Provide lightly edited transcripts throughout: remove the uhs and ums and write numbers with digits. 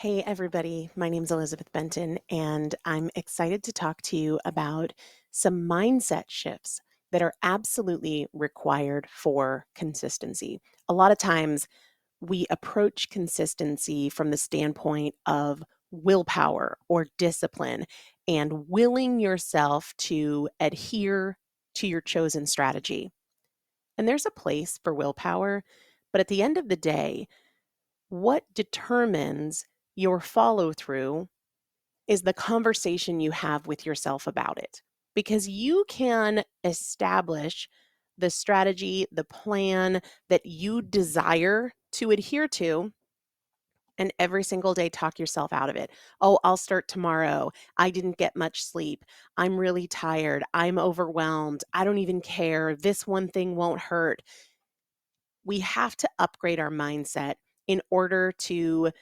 Hey, everybody. My name's Elizabeth Benton, and I'm excited to talk to you about some mindset shifts that are absolutely required for consistency. A lot of times, we approach consistency from the standpoint of willpower or discipline and willing yourself to adhere to your chosen strategy. And there's a place for willpower, but at the end of the day, what determines your follow through is the conversation you have with yourself about it. Because you can establish the strategy, the plan that you desire to adhere to, and every single day talk yourself out of it. Oh, I'll start tomorrow. I didn't get much sleep. I'm really tired. I'm overwhelmed. I don't even care. This one thing won't hurt. We have to upgrade our mindset in order to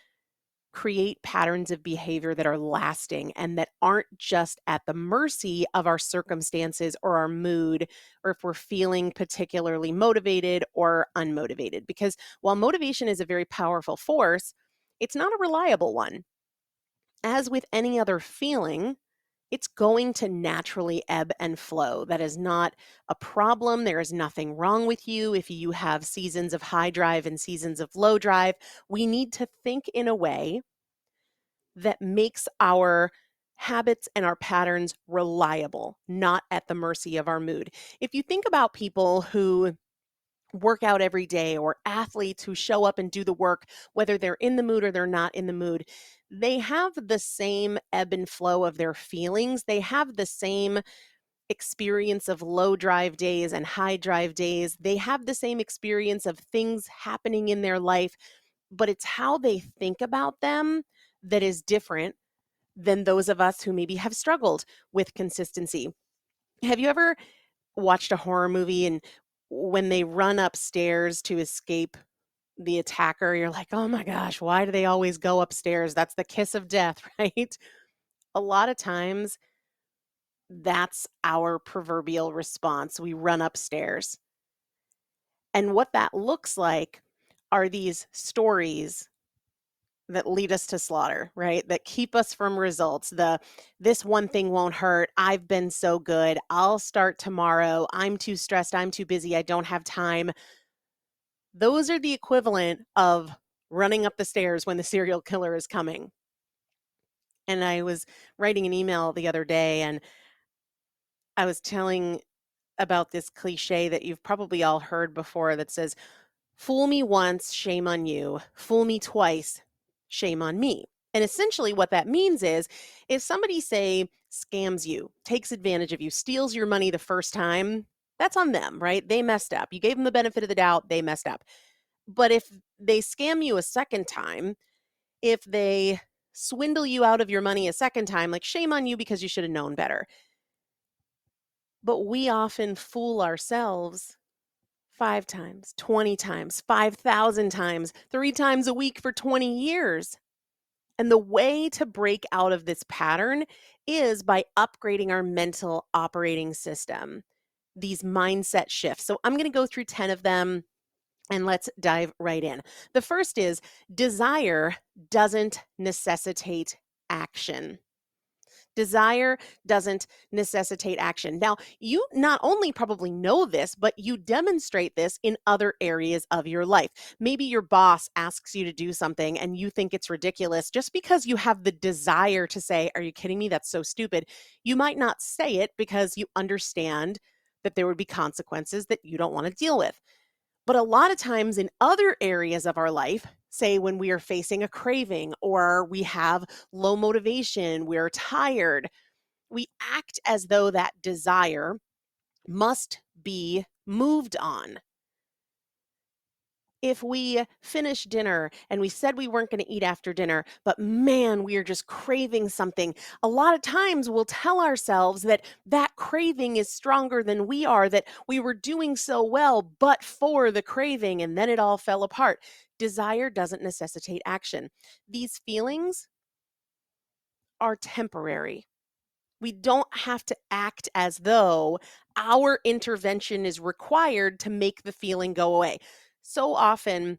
create patterns of behavior that are lasting and that aren't just at the mercy of our circumstances or our mood, or if we're feeling particularly motivated or unmotivated. Because while motivation is a very powerful force, it's not a reliable one. As with any other feeling, it's going to naturally ebb and flow. That is not a problem. There is nothing wrong with you if you have seasons of high drive and seasons of low drive. We need to think in a way that makes our habits and our patterns reliable, not at the mercy of our mood. If you think about people who work out every day or athletes who show up and do the work, whether they're in the mood or they're not in the mood, they have the same ebb and flow of their feelings. They have the same experience of low drive days and high drive days. They have the same experience of things happening in their life, but it's how they think about them that is different than those of us who maybe have struggled with consistency. Have you ever watched a horror movie and when they run upstairs to escape the attacker, you're like, oh my gosh, why do they always go upstairs? That's the kiss of death, right? A lot of times, that's our proverbial response. We run upstairs. And what that looks like are these stories that lead us to slaughter, right? That keep us from results. This one thing won't hurt. I've been so good. I'll start tomorrow. I'm too stressed. I'm too busy. I don't have time. Those are the equivalent of running up the stairs when the serial killer is coming. And I was writing an email the other day and I was telling about this cliche that you've probably all heard before that says, fool me once, shame on you. Fool me twice, shame on me. And essentially what that means is if somebody, say, scams you, takes advantage of you, steals your money the first time, that's on them, right? They messed up. You gave them the benefit of the doubt, they messed up. But if they scam you a second time, if they swindle you out of your money a second time, like shame on you because you should have known better. But we often fool ourselves 5 times, 20 times, 5,000 times, 3 times a week for 20 years. And the way to break out of this pattern is by upgrading our mental operating system, these mindset shifts. So I'm going to go through 10 of them and let's dive right in. The first is desire doesn't necessitate action. Desire doesn't necessitate action. Now, you not only probably know this, but you demonstrate this in other areas of your life. Maybe your boss asks you to do something and you think it's ridiculous just because you have the desire to say, are you kidding me? That's so stupid. You might not say it because you understand that there would be consequences that you don't want to deal with. But a lot of times in other areas of our life, say when we are facing a craving or we have low motivation, we're tired, we act as though that desire must be moved on. If we finish dinner and we said we weren't going to eat after dinner, but man, we are just craving something, a lot of times we'll tell ourselves that that craving is stronger than we are, that we were doing so well, but for the craving, and then it all fell apart. Desire doesn't necessitate action. These feelings are temporary. We don't have to act as though our intervention is required to make the feeling go away. So often,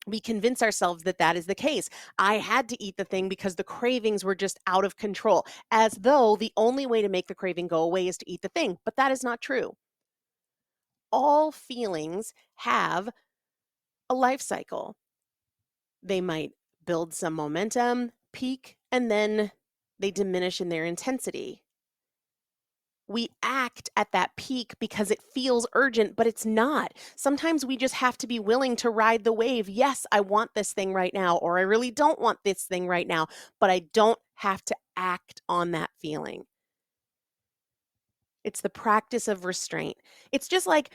We convince ourselves that that is the case. I had to eat the thing because the cravings were just out of control, as though the only way to make the craving go away is to eat the thing. But that is not true. All feelings have a life cycle. They might build some momentum, peak, and then they diminish in their intensity. We act at that peak because it feels urgent, but it's not. Sometimes we just have to be willing to ride the wave. Yes, I want this thing right now, or I really don't want this thing right now, but I don't have to act on that feeling. It's the practice of restraint. It's just like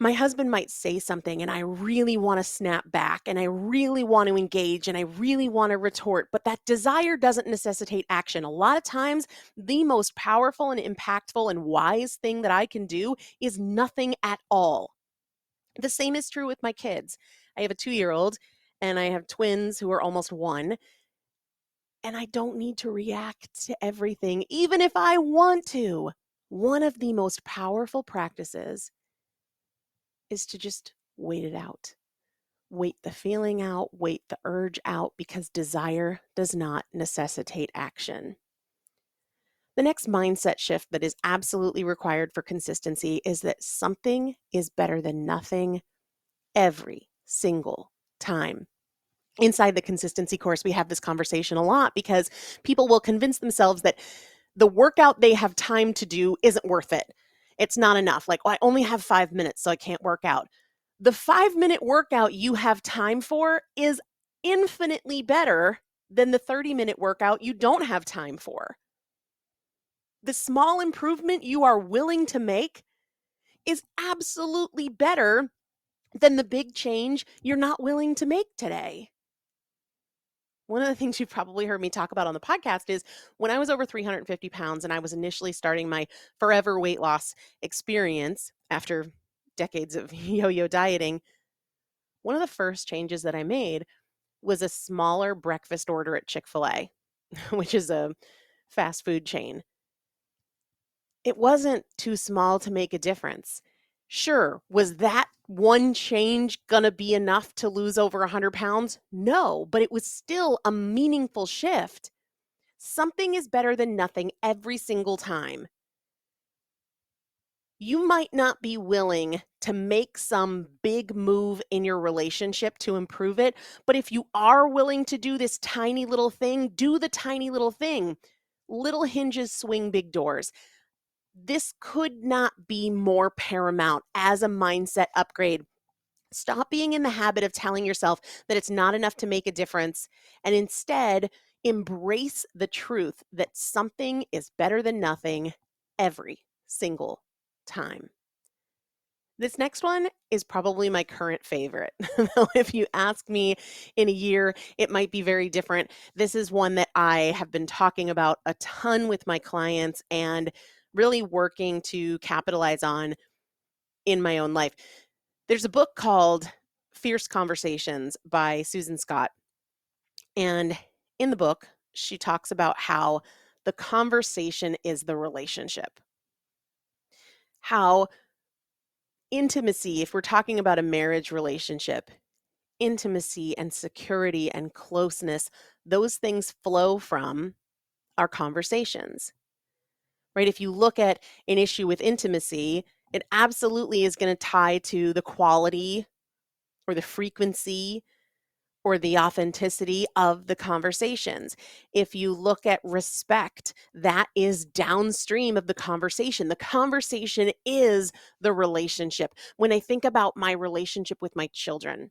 my husband might say something and I really want to snap back and I really want to engage and I really want to retort, but that desire doesn't necessitate action. A lot of times, the most powerful and impactful and wise thing that I can do is nothing at all. The same is true with my kids. I have a 2-year-old and I have twins who are almost 1, and I don't need to react to everything, even if I want to. One of the most powerful practices is to just wait it out. Wait the feeling out, wait the urge out, because desire does not necessitate action. The next mindset shift that is absolutely required for consistency is that something is better than nothing every single time. Inside the consistency course, we have this conversation a lot because people will convince themselves that the workout they have time to do isn't worth it. It's not enough. Like, oh, I only have 5 minutes, so I can't work out. The 5-minute workout you have time for is infinitely better than the 30-minute workout you don't have time for. The small improvement you are willing to make is absolutely better than the big change you're not willing to make today. One of the things you've probably heard me talk about on the podcast is when I was over 350 pounds and I was initially starting my forever weight loss experience after decades of yo-yo dieting, one of the first changes that I made was a smaller breakfast order at Chick-fil-A, which is a fast food chain. It wasn't too small to make a difference. Sure, was that one change going to be enough to lose over 100 pounds? No, but it was still a meaningful shift. Something is better than nothing every single time. You might not be willing to make some big move in your relationship to improve it, but if you are willing to do this tiny little thing, do the tiny little thing. Little hinges swing big doors. This could not be more paramount as a mindset upgrade. Stop being in the habit of telling yourself that it's not enough to make a difference, and instead embrace the truth that something is better than nothing every single time. This next one is probably my current favorite. Though if you ask me in a year, it might be very different. This is one that I have been talking about a ton with my clients and really working to capitalize on in my own life. There's a book called Fierce Conversations by Susan Scott. And in the book, she talks about how the conversation is the relationship. How intimacy, if we're talking about a marriage relationship, intimacy and security and closeness, those things flow from our conversations, right? If you look at an issue with intimacy, it absolutely is going to tie to the quality or the frequency or the authenticity of the conversations. If you look at respect, that is downstream of the conversation. The conversation is the relationship. When I think about my relationship with my children,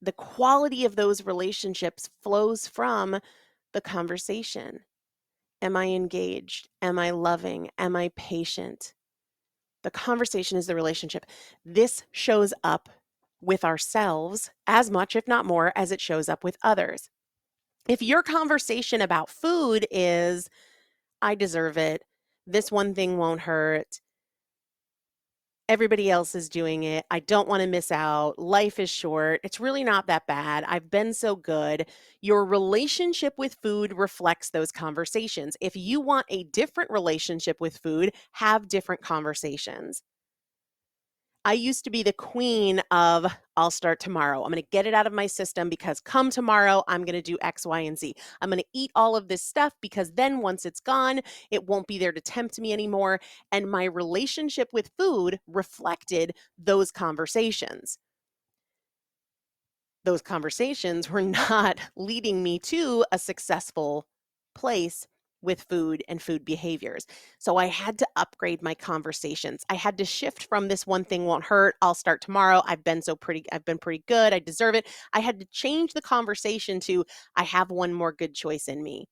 the quality of those relationships flows from the conversation. Am I engaged? Am I loving? Am I patient? The conversation is the relationship. This shows up with ourselves as much, if not more, as it shows up with others. If your conversation about food is, I deserve it, this one thing won't hurt, everybody else is doing it, I don't want to miss out, life is short, it's really not that bad, I've been so good, your relationship with food reflects those conversations. If you want a different relationship with food, have different conversations. I used to be the queen of, I'll start tomorrow. I'm going to get it out of my system because come tomorrow, I'm going to do X, Y, and Z. I'm going to eat all of this stuff because then once it's gone, it won't be there to tempt me anymore. And my relationship with food reflected those conversations. Those conversations were not leading me to a successful place with food and food behaviors. So I had to upgrade my conversations. I had to shift from this one thing won't hurt, I'll start tomorrow. I've been pretty good. I deserve it. I had to change the conversation to I have one more good choice in me.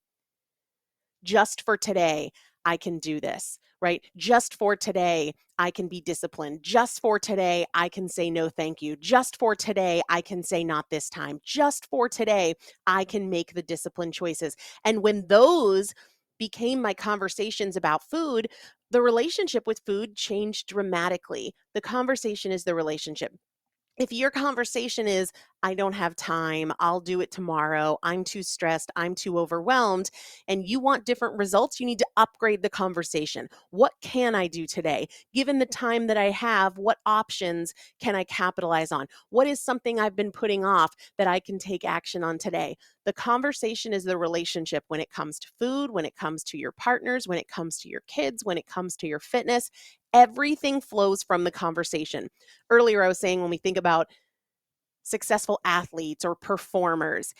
Just for today, I can do this, right? Just for today, I can be disciplined. Just for today, I can say no, thank you. Just for today, I can say not this time. Just for today, I can make the disciplined choices. And when those became my conversations about food, the relationship with food changed dramatically. The conversation is the relationship. If your conversation is, I don't have time, I'll do it tomorrow, I'm too stressed, I'm too overwhelmed, and you want different results, you need to upgrade the conversation. What can I do today? Given the time that I have, what options can I capitalize on? What is something I've been putting off that I can take action on today? The conversation is the relationship when it comes to food, when it comes to your partners, when it comes to your kids, when it comes to your fitness. Everything flows from the conversation. Earlier, I was saying when we think about successful athletes or performers,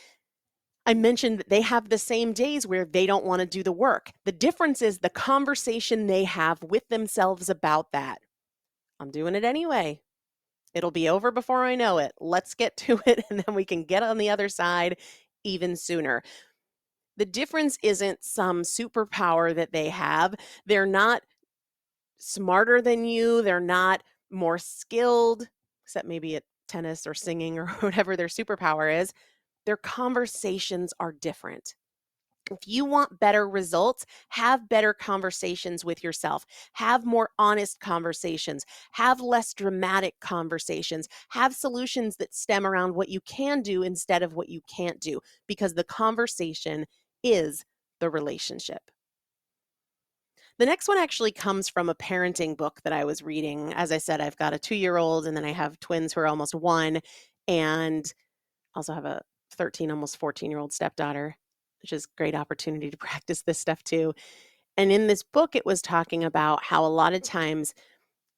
I mentioned that they have the same days where they don't want to do the work. The difference is the conversation they have with themselves about that. I'm doing it anyway. It'll be over before I know it. Let's get to it, and then we can get on the other side even sooner. The difference isn't some superpower that they have. They're not smarter than you. They're not more skilled, except maybe at tennis or singing or whatever their superpower is. Their conversations are different. If you want better results, have better conversations with yourself. Have more honest conversations. Have less dramatic conversations. Have solutions that stem around what you can do instead of what you can't do, because the conversation is the relationship. The next one actually comes from a parenting book that I was reading. As I said, I've got a 2-year-old, and then I have twins who are almost 1, and also have a 13, almost 14-year-old stepdaughter, which is a great opportunity to practice this stuff too. And in this book, it was talking about how a lot of times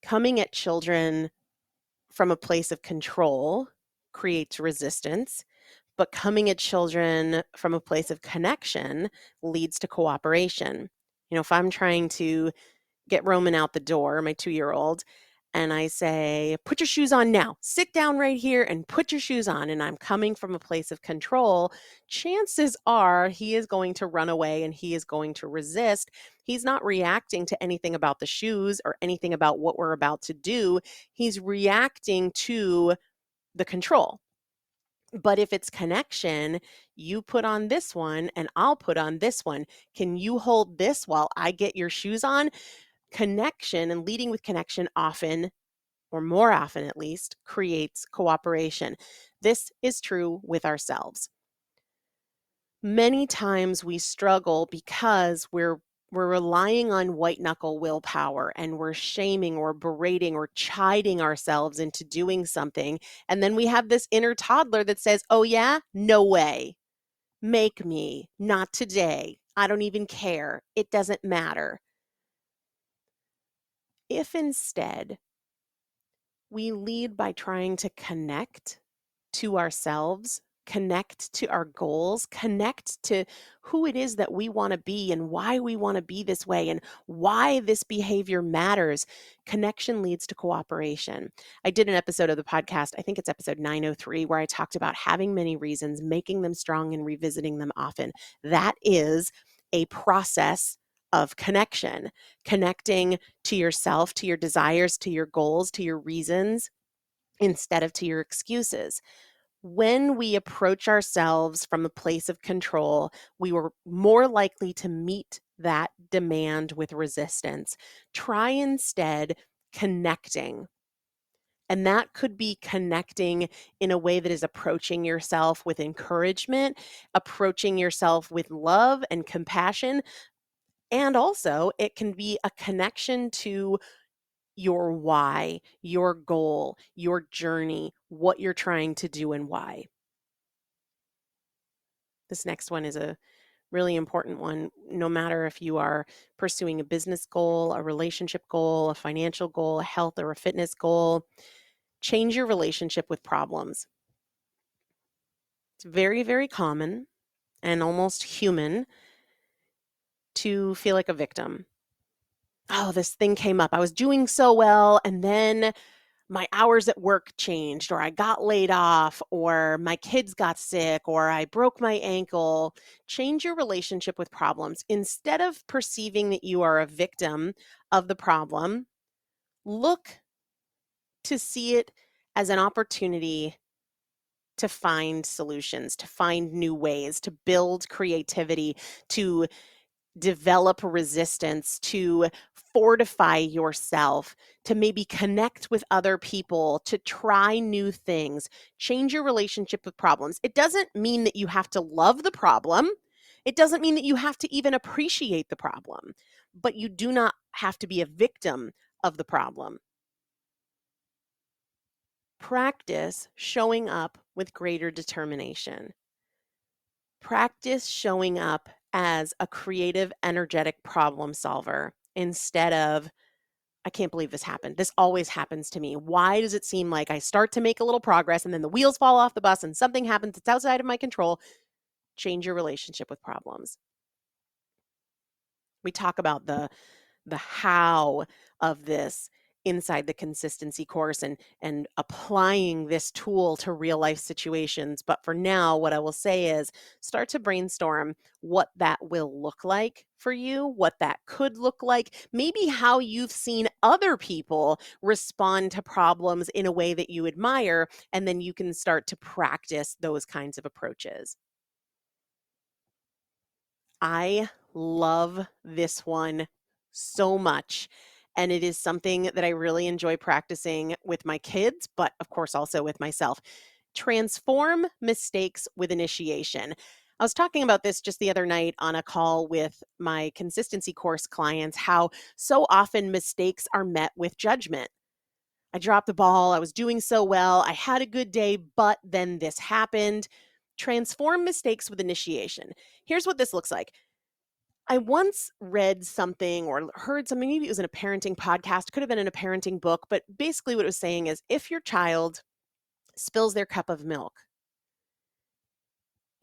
coming at children from a place of control creates resistance, but coming at children from a place of connection leads to cooperation. If I'm trying to get Roman out the door, my 2-year-old, and I say, put your shoes on now, sit down right here and put your shoes on, and I'm coming from a place of control, chances are he is going to run away and he is going to resist. He's not reacting to anything about the shoes or anything about what we're about to do. He's reacting to the control. But if it's connection, you put on this one and I'll put on this one. Can you hold this while I get your shoes on? Connection and leading with connection often, or more often at least, creates cooperation. This is true with ourselves. Many times we struggle because we're relying on white knuckle willpower, and we're shaming or berating or chiding ourselves into doing something. And then we have this inner toddler that says, oh yeah, no way. Make me, not today. I don't even care. It doesn't matter. If instead we lead by trying to connect to ourselves, connect to our goals, connect to who it is that we want to be and why we want to be this way and why this behavior matters. Connection leads to cooperation. I did an episode of the podcast, I think it's episode 903, where I talked about having many reasons, making them strong, and revisiting them often. That is a process of connection, connecting to yourself, to your desires, to your goals, to your reasons, instead of to your excuses. When we approach ourselves from a place of control, we were more likely to meet that demand with resistance. Try instead connecting. And that could be connecting in a way that is approaching yourself with encouragement, approaching yourself with love and compassion. And also, it can be a connection to your why, your goal, your journey, what you're trying to do and why. This next one is a really important one, no matter if you are pursuing a business goal, a relationship goal, a financial goal, a health or a fitness goal. Change your relationship with problems. It's very, very common and almost human to feel like a victim. Oh, this thing came up. I was doing so well, and then my hours at work changed, or I got laid off, or my kids got sick, or I broke my ankle. Change your relationship with problems. Instead of perceiving that you are a victim of the problem, look to see it as an opportunity to find solutions, to find new ways, to build creativity, to develop resistance, to fortify yourself, to maybe connect with other people, to try new things. Change your relationship with problems. It doesn't mean that you have to love the problem. It doesn't mean that you have to even appreciate the problem, but you do not have to be a victim of the problem. Practice showing up with greater determination. Practice showing up as a creative, energetic problem solver instead of, I can't believe this happened. This always happens to me. Why does it seem like I start to make a little progress and then the wheels fall off the bus and something happens that's outside of my control? Change your relationship with problems. We talk about the how of this inside the consistency course and applying this tool to real life situations. But for now, what I will say is start to brainstorm what that will look like for you, what that could look like, maybe how you've seen other people respond to problems in a way that you admire, and then you can start to practice those kinds of approaches. I love this one so much. And it is something that I really enjoy practicing with my kids, but of course also with myself. Transform mistakes with initiation. I was talking about this just the other night on a call with my consistency course clients, how so often mistakes are met with judgment. I dropped the ball. I was doing so well. I had a good day, but then this happened. Transform mistakes with initiation. Here's what this looks like. I once read something or heard something, maybe it was in a parenting podcast, could have been in a parenting book, but basically what it was saying is if your child spills their cup of milk,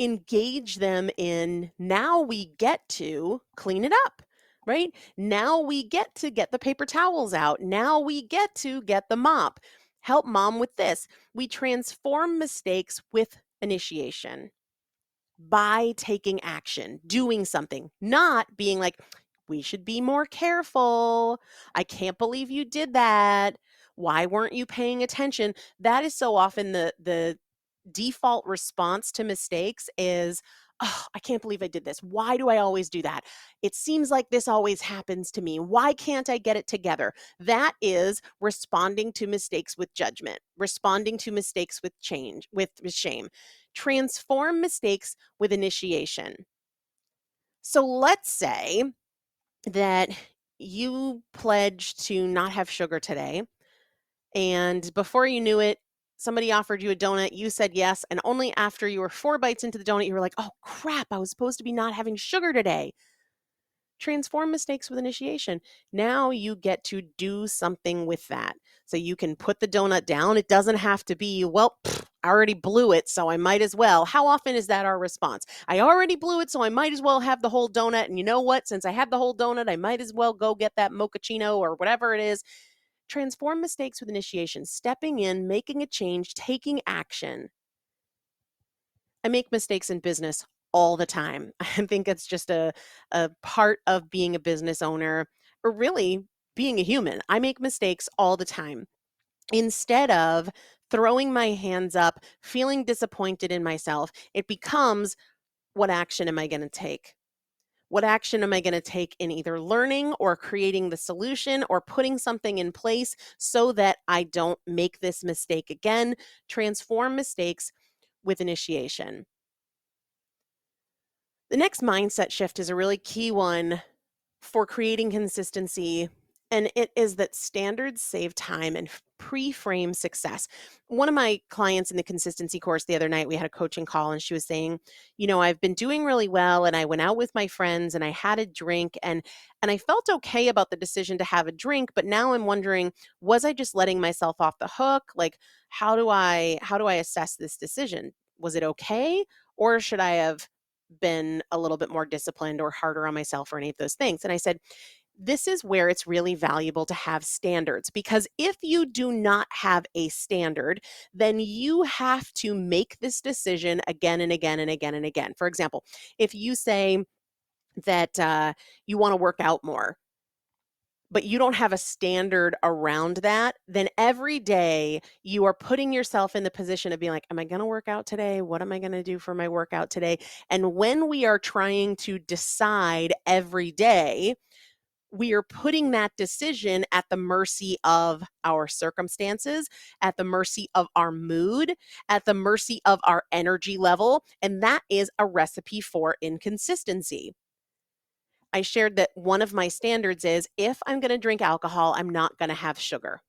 engage them in now we get to clean it up, right? Now we get to get the paper towels out. Now we get to get the mop. Help mom with this. We transform mistakes with initiation by taking action, doing something, not being like, we should be more careful. I can't believe you did that. Why weren't you paying attention? That is so often the default response to mistakes is, oh, I can't believe I did this. Why do I always do that? It seems like this always happens to me. Why can't I get it together? That is responding to mistakes with judgment, responding to mistakes with change, with shame. Transform mistakes with initiation. So let's say that you pledged to not have sugar today, and before you knew it, somebody offered you a donut, you said yes, and only after you were 4 bites into the donut, you were like, oh crap, I was supposed to be not having sugar today. Transform mistakes with initiation. Now you get to do something with that. So you can put the donut down. It doesn't have to be, well, I already blew it, so I might as well. How often is that our response? I already blew it, so I might as well have the whole donut. And you know what? Since I have the whole donut, I might as well go get that mochaccino or whatever it is. Transform mistakes with initiation, stepping in, making a change, taking action. I make mistakes in business all the time. I think it's just a part of being a business owner, or really being a human. I make mistakes all the time. Instead of throwing my hands up, feeling disappointed in myself, it becomes, what action am I going to take? What action am I going to take in either learning or creating the solution or putting something in place so that I don't make this mistake again? Transform mistakes with initiation. The next mindset shift is a really key one for creating consistency And it is that standards save time and pre-frame success. One of my clients in the consistency course the other night, we had a coaching call and she was saying, I've been doing really well and I went out with my friends and I had a drink and I felt okay about the decision to have a drink, but now I'm wondering, was I just letting myself off the hook? Like, how do I assess this decision? Was it okay, or should I have been a little bit more disciplined or harder on myself or any of those things? And I said, this is where it's really valuable to have standards, because if you do not have a standard, then you have to make this decision again and again and again and again. For example, if you say that you want to work out more, but you don't have a standard around that, then every day you are putting yourself in the position of being like, am I going to work out today? What am I going to do for my workout today? And when we are trying to decide every day, we are putting that decision at the mercy of our circumstances, at the mercy of our mood, at the mercy of our energy level. And that is a recipe for inconsistency. I shared that one of my standards is, if I'm going to drink alcohol, I'm not going to have sugar.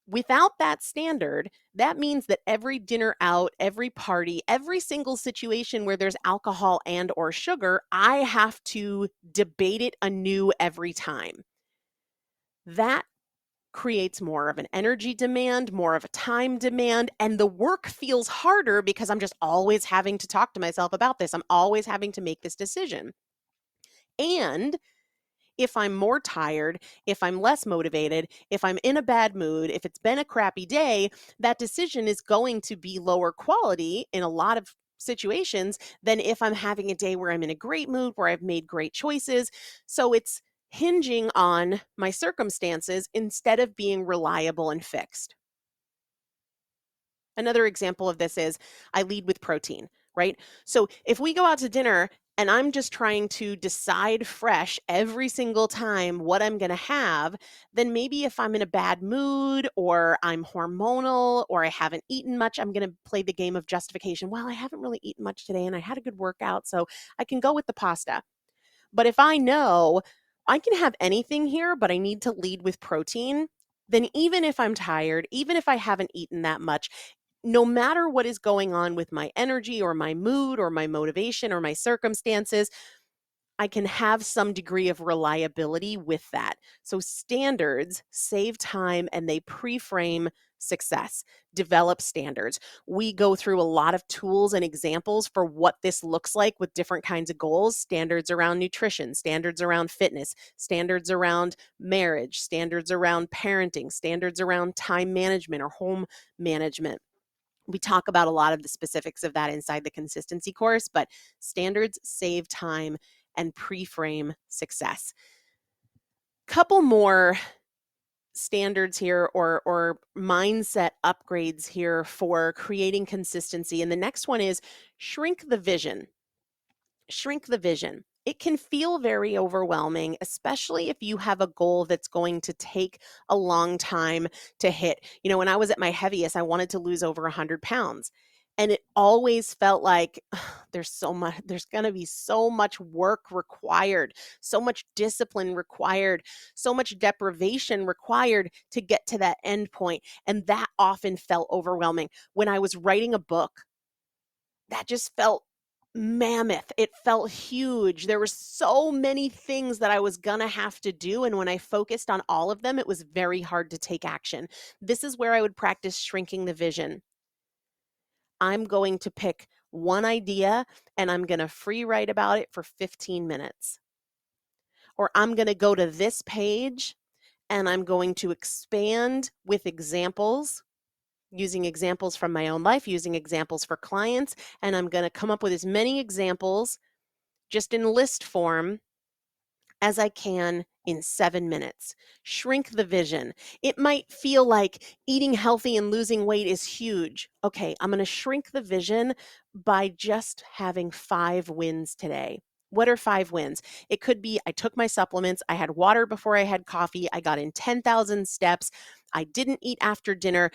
Without that standard, that means that every dinner out, every party, every single situation where there's alcohol and or sugar, I have to debate it anew every time. That creates more of an energy demand, more of a time demand, and the work feels harder because I'm just always having to talk to myself about this. I'm always having to make this decision. And if I'm more tired, if I'm less motivated, if I'm in a bad mood, if it's been a crappy day, that decision is going to be lower quality in a lot of situations than if I'm having a day where I'm in a great mood, where I've made great choices. So it's hinging on my circumstances instead of being reliable and fixed. Another example of this is, I lead with protein, right? So if we go out to dinner and I'm just trying to decide fresh every single time what I'm going to have, then maybe if I'm in a bad mood or I'm hormonal or I haven't eaten much, I'm going to play the game of justification. Well, I haven't really eaten much today and I had a good workout, so I can go with the pasta. But if I know I can have anything here, but I need to lead with protein, then even if I'm tired, even if I haven't eaten that much, no matter what is going on with my energy or my mood or my motivation or my circumstances, I can have some degree of reliability with that. So standards save time and they pre-frame success. Develop standards. We go through a lot of tools and examples for what this looks like with different kinds of goals: standards around nutrition, standards around fitness, standards around marriage, standards around parenting, standards around time management or home management. We talk about a lot of the specifics of that inside the consistency course, but standards save time and pre-frame success. Couple more standards here, or mindset upgrades here for creating consistency. And the next one is shrink the vision. Shrink the vision. It can feel very overwhelming, especially if you have a goal that's going to take a long time to hit. When I was at my heaviest, I wanted to lose over 100 pounds. And it always felt like there's going to be so much work required, so much discipline required, so much deprivation required to get to that end point. And that often felt overwhelming. When I was writing a book, that just felt mammoth. It felt huge. There were so many things that I was gonna have to do, and when I focused on all of them, it was very hard to take action. This is where I would practice shrinking the vision. I'm going to pick one idea and I'm gonna free write about it for 15 minutes. Or I'm gonna go to this page and I'm going to expand with examples, using examples from my own life, using examples for clients, and I'm going to come up with as many examples just in list form as I can in 7 minutes. Shrink the vision. It might feel like eating healthy and losing weight is huge. Okay, I'm going to shrink the vision by just having 5 wins today. What are 5 wins? It could be, I took my supplements, I had water before I had coffee, I got in 10,000 steps, I didn't eat after dinner.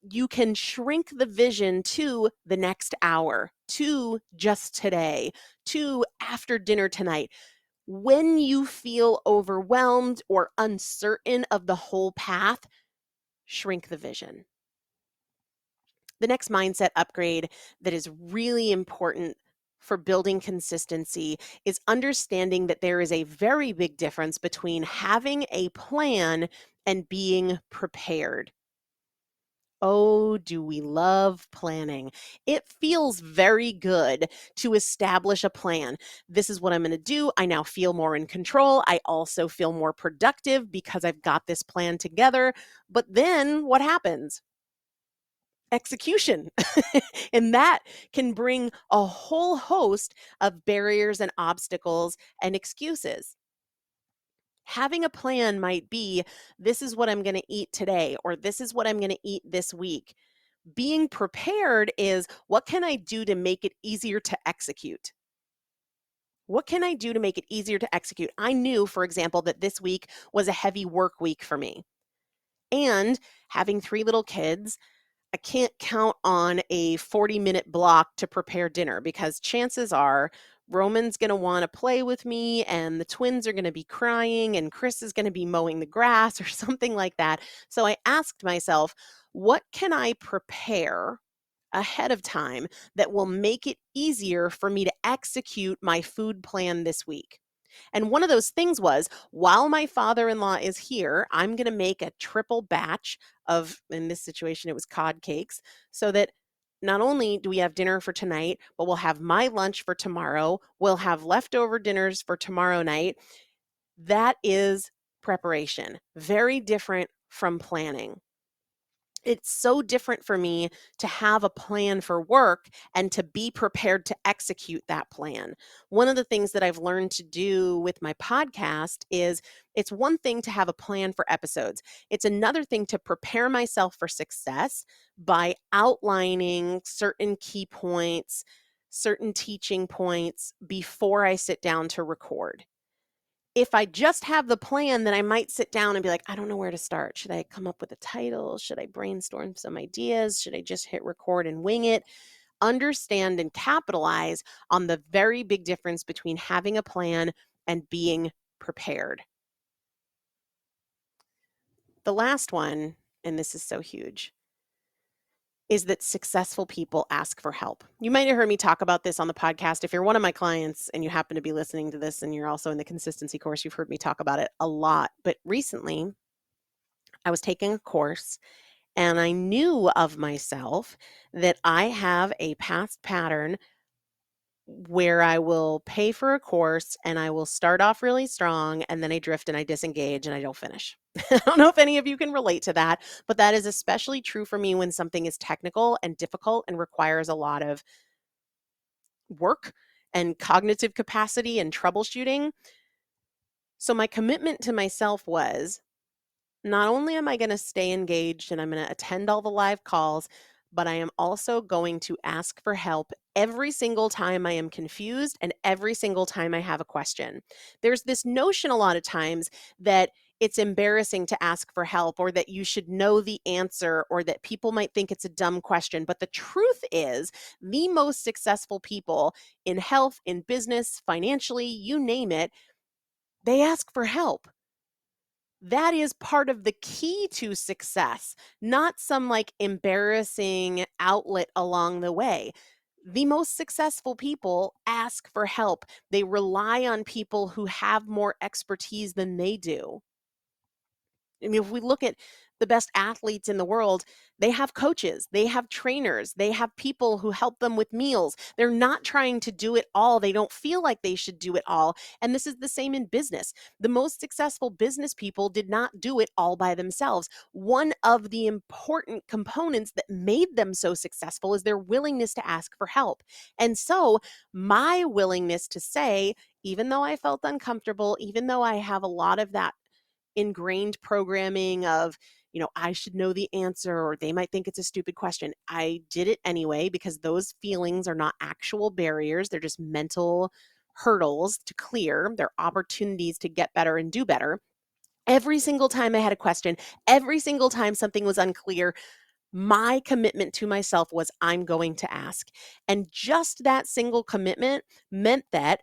You can shrink the vision to the next hour, to just today, to after dinner tonight. When you feel overwhelmed or uncertain of the whole path, shrink the vision. The next mindset upgrade that is really important for building consistency is understanding that there is a very big difference between having a plan and being prepared. Oh, do we love planning? It feels very good to establish a plan. This is what I'm going to do. I now feel more in control. I also feel more productive because I've got this plan together. But then what happens? Execution. And that can bring a whole host of barriers and obstacles and excuses. Having a plan might be, this is what I'm going to eat today, or this is what I'm going to eat this week. Being prepared is, what can I do to make it easier to execute? What can I do to make it easier to execute? I knew, for example, that this week was a heavy work week for me. And having 3 little kids, I can't count on a 40-minute block to prepare dinner because chances are Roman's going to want to play with me and the twins are going to be crying and Chris is going to be mowing the grass or something like that. So I asked myself, what can I prepare ahead of time that will make it easier for me to execute my food plan this week? And one of those things was, while my father-in-law is here, I'm going to make a triple batch of, in this situation, it was cod cakes, so that not only do we have dinner for tonight, but we'll have my lunch for tomorrow. We'll have leftover dinners for tomorrow night. That is preparation. Very different from planning. It's so different for me to have a plan for work and to be prepared to execute that plan. One of the things that I've learned to do with my podcast is, it's one thing to have a plan for episodes. It's another thing to prepare myself for success by outlining certain key points, certain teaching points before I sit down to record. If I just have the plan, then I might sit down and be like, I don't know where to start. Should I come up with a title? Should I brainstorm some ideas? Should I just hit record and wing it? Understand and capitalize on the very big difference between having a plan and being prepared. The last one, and this is so huge, is that successful people ask for help. You might have heard me talk about this on the podcast. If you're one of my clients and you happen to be listening to this and you're also in the consistency course, you've heard me talk about it a lot. But recently, I was taking a course and I knew of myself that I have a past pattern where I will pay for a course and I will start off really strong and then I drift and I disengage and I don't finish. I don't know if any of you can relate to that, but that is especially true for me when something is technical and difficult and requires a lot of work and cognitive capacity and troubleshooting. So my commitment to myself was, not only am I going to stay engaged and I'm going to attend all the live calls, but I am also going to ask for help every single time I am confused and every single time I have a question. There's this notion a lot of times that it's embarrassing to ask for help, or that you should know the answer, or that people might think it's a dumb question. But the truth is, the most successful people in health, in business, financially, you name it, they ask for help. That is part of the key to success, not some like embarrassing outlet along the way. The most successful people ask for help. They rely on people who have more expertise than they do. I mean, if we look at the best athletes in the world, they have coaches, they have trainers, they have people who help them with meals. They're not trying to do it all. They don't feel like they should do it all. And this is the same in business. The most successful business people did not do it all by themselves. One of the important components that made them so successful is their willingness to ask for help. And so my willingness to say, even though I felt uncomfortable, even though I have a lot of that ingrained programming of, I should know the answer, or they might think it's a stupid question, I did it anyway, because those feelings are not actual barriers. They're just mental hurdles to clear. They're opportunities to get better and do better. Every single time I had a question, every single time something was unclear, my commitment to myself was, I'm going to ask. And just that single commitment meant that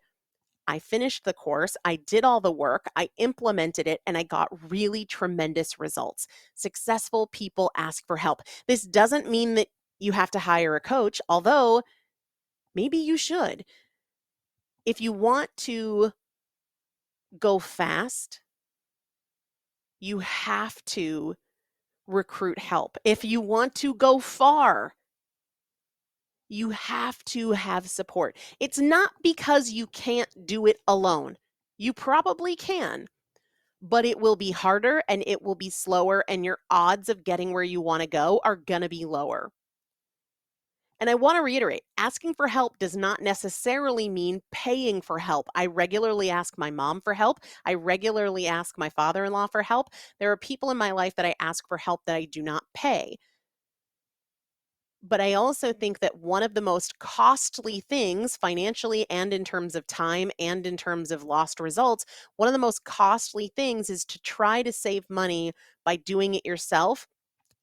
I finished the course, I did all the work, I implemented it, and I got really tremendous results. Successful people ask for help. This doesn't mean that you have to hire a coach, although maybe you should. If you want to go fast, you have to recruit help. If you want to go far, you have to have support. It's not because you can't do it alone. You probably can, but it will be harder and it will be slower, and your odds of getting where you want to go are going to be lower. And I want to reiterate, asking for help does not necessarily mean paying for help. I regularly ask my mom for help. I regularly ask my father-in-law for help. There are people in my life that I ask for help that I do not pay. But I also think that one of the most costly things financially and in terms of time and in terms of lost results, one of the most costly things is to try to save money by doing it yourself,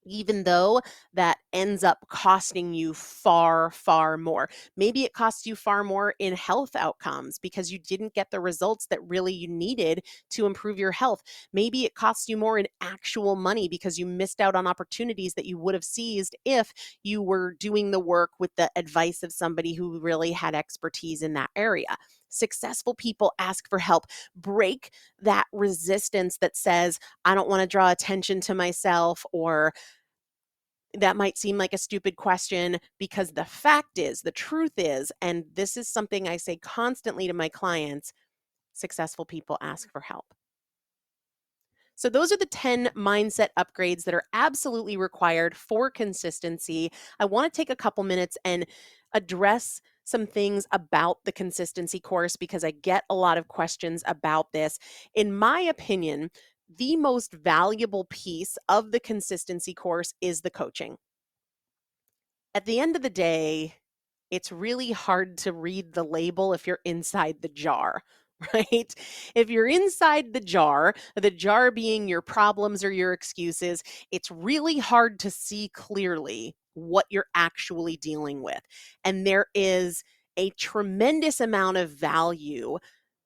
even though that ends up costing you far, far more. Maybe it costs you far more in health outcomes because you didn't get the results that really you needed to improve your health. Maybe it costs you more in actual money because you missed out on opportunities that you would have seized if you were doing the work with the advice of somebody who really had expertise in that area. Successful people ask for help. Break that resistance that says, I don't want to draw attention to myself, or that might seem like a stupid question, because the fact is, the truth is, and this is something I say constantly to my clients, successful people ask for help. So those are the 10 mindset upgrades that are absolutely required for consistency. I want to take a couple minutes and address some things about the consistency course because I get a lot of questions about this. In my opinion, the most valuable piece of the consistency course is the coaching. At the end of the day, it's really hard to read the label if you're inside the jar, right? If you're inside the jar being your problems or your excuses, it's really hard to see clearly what you're actually dealing with. And there is a tremendous amount of value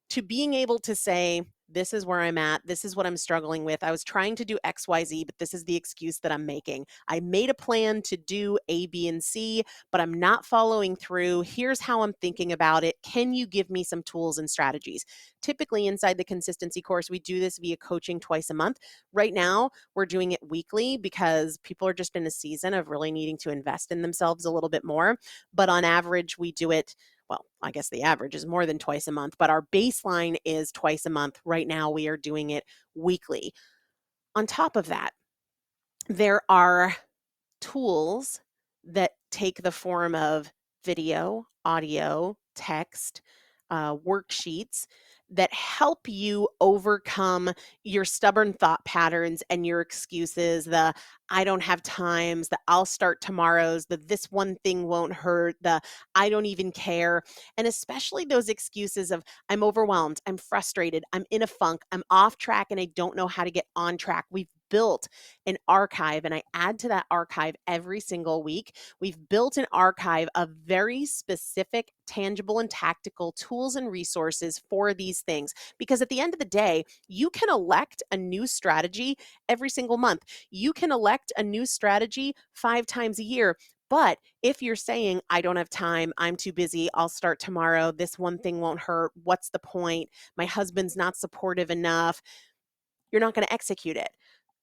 to being able to say, this is where I'm at. This is what I'm struggling with. I was trying to do XYZ, but this is the excuse that I'm making. I made a plan to do A, B, and C, but I'm not following through. Here's how I'm thinking about it. Can you give me some tools and strategies? Typically, inside the consistency course, we do this via coaching twice a month. Right now, we're doing it weekly because people are just in a season of really needing to invest in themselves a little bit more. But on average, we do it, well, I guess the average is more than twice a month, but our baseline is twice a month. Right now, we are doing it weekly. On top of that, there are tools that take the form of video, audio, text, worksheets that help you overcome your stubborn thought patterns and your excuses, the I don't have times, the I'll start tomorrow's, the this one thing won't hurt, the I don't even care, and especially those excuses of I'm overwhelmed, I'm frustrated, I'm in a funk, I'm off track, and I don't know how to get on track. We've built an archive, and I add to that archive every single week. We've built an archive of very specific, tangible, and tactical tools and resources for these things. Because at the end of the day, you can elect a new strategy every single month. You can elect a new strategy 5 times a year. But if you're saying, I don't have time, I'm too busy, I'll start tomorrow, this one thing won't hurt, what's the point? My husband's not supportive enough, you're not going to execute it.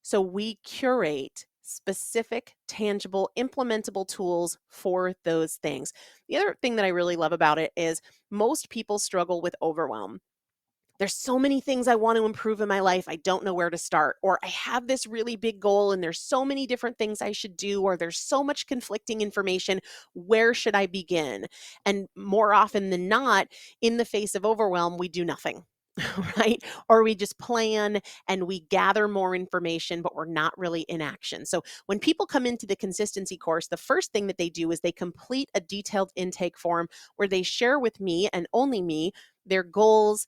So we curate specific, tangible, implementable tools for those things. The other thing that I really love about it is most people struggle with overwhelm. There's so many things I want to improve in my life. I don't know where to start. Or I have this really big goal and there's so many different things I should do, or there's so much conflicting information. Where should I begin? And more often than not, in the face of overwhelm, we do nothing. Right? Or we just plan and we gather more information, but we're not really in action. So when people come into the consistency course, the first thing that they do is they complete a detailed intake form where they share with me and only me their goals,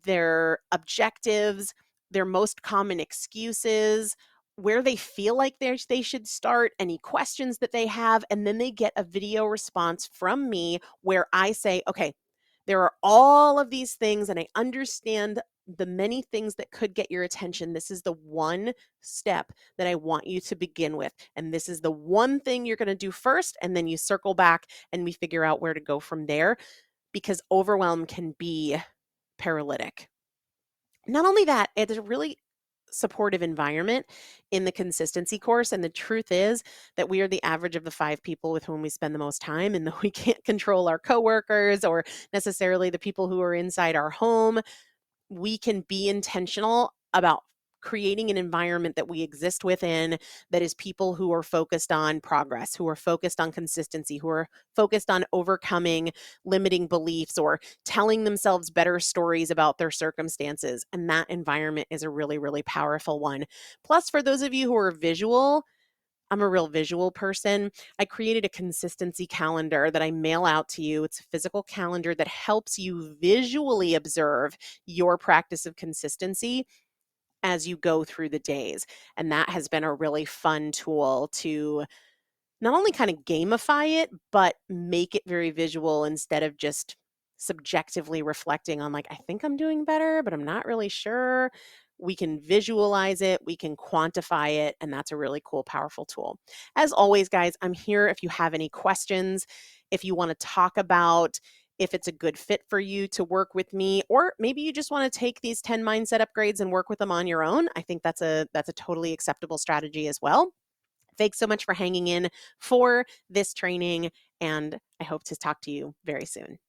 their objectives, their most common excuses, where they feel like they should start, any questions that they have, and then they get a video response from me where I say, okay, There are all of these things, and I understand the many things that could get your attention. This is the one step that I want you to begin with. And this is the one thing you're going to do first, and then you circle back and we figure out where to go from there, because overwhelm can be paralytic. Not only that, it's a really supportive environment in the consistency course. And the truth is that we are the average of the 5 people with whom we spend the most time. And though we can't control our coworkers or necessarily the people who are inside our home, we can be intentional about creating an environment that we exist within that is people who are focused on progress, who are focused on consistency, who are focused on overcoming limiting beliefs or telling themselves better stories about their circumstances. And that environment is a really, really powerful one. Plus, for those of you who are visual, I'm a real visual person. I created a consistency calendar that I mail out to you. It's a physical calendar that helps you visually observe your practice of consistency as you go through the days. And that has been a really fun tool to not only kind of gamify it, but make it very visual instead of just subjectively reflecting on, like, I think I'm doing better, but I'm not really sure. We can visualize it, we can quantify it, and that's a really cool, powerful tool. As always, guys, I'm here if you have any questions, if you want to talk about if it's a good fit for you to work with me, or maybe you just want to take these 10 mindset upgrades and work with them on your own. I think that's a totally acceptable strategy as well. Thanks so much for hanging in for this training, and I hope to talk to you very soon.